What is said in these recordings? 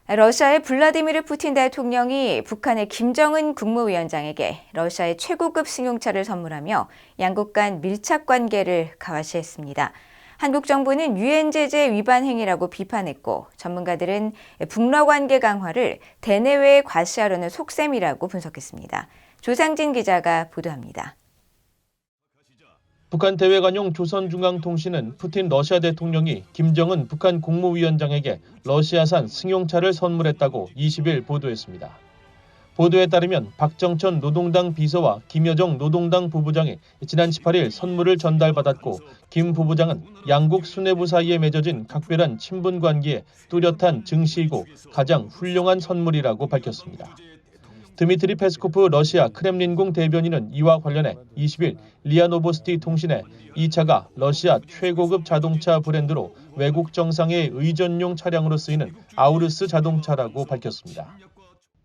러시아의 블라디미르 푸틴 대통령이 북한의 김정은 국무위원장에게 러시아의 최고급 승용차를 선물하며 양국 간 밀착 관계를 가시했습니다. 한국 정부는 유엔 제재 위반 행위라고 비판했고 전문가들은 북러 관계 강화를 대내외에 과시하려는 속셈이라고 분석했습니다. 조상진 기자가 보도합니다. 북한 대외관용 조선중앙통신은 푸틴 러시아 대통령이 김정은 북한 국무위원장에게 러시아산 승용차를 선물했다고 20일 보도했습니다. 보도에 따르면 박정천 노동당 비서와 김여정 노동당 부부장이 지난 18일 선물을 전달받았고 김 부부장은 양국 수뇌부 사이에 맺어진 각별한 친분 관계에 뚜렷한 증시이고 가장 훌륭한 선물이라고 밝혔습니다. 드미트리 페스코프 러시아 크렘린궁 대변인은 이와 관련해 20일 리아 노보스티 통신에 이 차가 러시아 최고급 자동차 브랜드로 외국 정상의 의전용 차량으로 쓰이는 아우르스 자동차라고 밝혔습니다.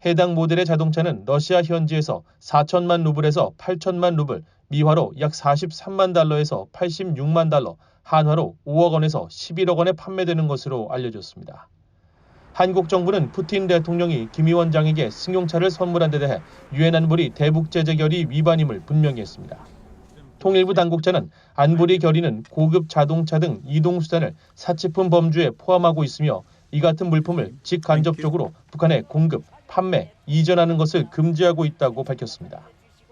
해당 모델의 자동차는 러시아 현지에서 4천만 루블에서 8천만 루블, 미화로 약 43만 달러에서 86만 달러, 한화로 5억 원에서 11억 원에 판매되는 것으로 알려졌습니다. 한국 정부는 푸틴 대통령이 김 위원장에게 승용차를 선물한 데 대해 유엔 안보리 대북제재 결의 위반임을 분명히 했습니다. 통일부 당국자는 안보리 결의는 고급 자동차 등 이동수단을 사치품 범주에 포함하고 있으며 이 같은 물품을 직간접적으로 북한에 공급, 판매, 이전하는 것을 금지하고 있다고 밝혔습니다.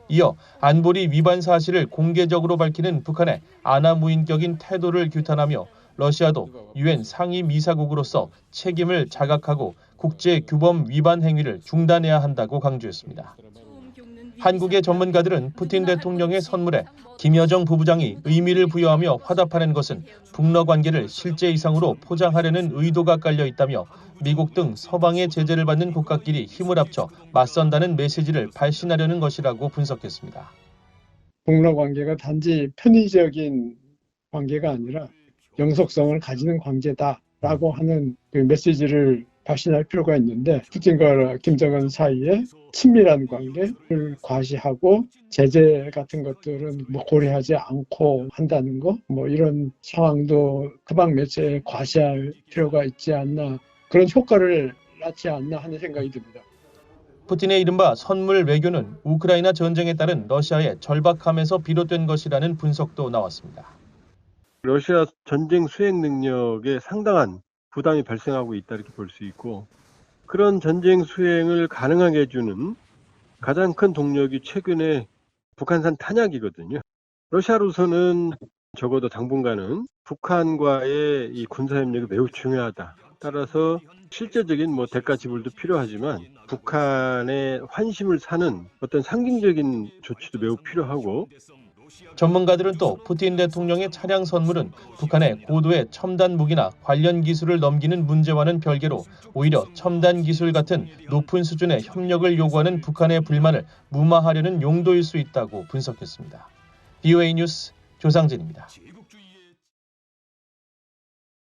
이어 안보리 위반 사실을 공개적으로 밝히는 북한의 아나무인격인 태도를 규탄하며 러시아도 유엔 상임이사국으로서 책임을 자각하고 국제규범 위반 행위를 중단해야 한다고 강조했습니다. 한국의 전문가들은 푸틴 대통령의 선물에 김여정 부부장이 의미를 부여하며 화답하는 것은 북러 관계를 실제 이상으로 포장하려는 의도가 깔려 있다며 미국 등 서방의 제재를 받는 국가끼리 힘을 합쳐 맞선다는 메시지를 발신하려는 것이라고 분석했습니다. 북러 관계가 단지 편의적인 관계가 아니라 영속성을 가지는 관계다라고 하는 그 메시지를 발신할 필요가 있는데 푸틴과 김정은 사이에 친밀한 관계를 과시하고 제재 같은 것들은 고려하지 않고 한다는 거 이런 상황도 서방 매체에 과시할 필요가 있지 않나 그런 효과를 낳지 않나 하는 생각이 듭니다. 푸틴의 이른바 선물 외교는 우크라이나 전쟁에 따른 러시아의 절박함에서 비롯된 것이라는 분석도 나왔습니다. 러시아 전쟁 수행 능력에 상당한 부담이 발생하고 있다 이렇게 볼 수 있고 그런 전쟁 수행을 가능하게 해주는 가장 큰 동력이 최근에 북한산 탄약이거든요. 러시아로서는 적어도 당분간은 북한과의 이 군사협력이 매우 중요하다. 따라서 실제적인 대가 지불도 필요하지만 북한의 환심을 사는 어떤 상징적인 조치도 매우 필요하고 전문가들은 또 푸틴 대통령의 차량 선물은 북한의 고도의 첨단 무기나 관련 기술을 넘기는 문제와는 별개로 오히려 첨단 기술 같은 높은 수준의 협력을 요구하는 북한의 불만을 무마하려는 용도일 수 있다고 분석했습니다. BOA 뉴스 조상진입니다.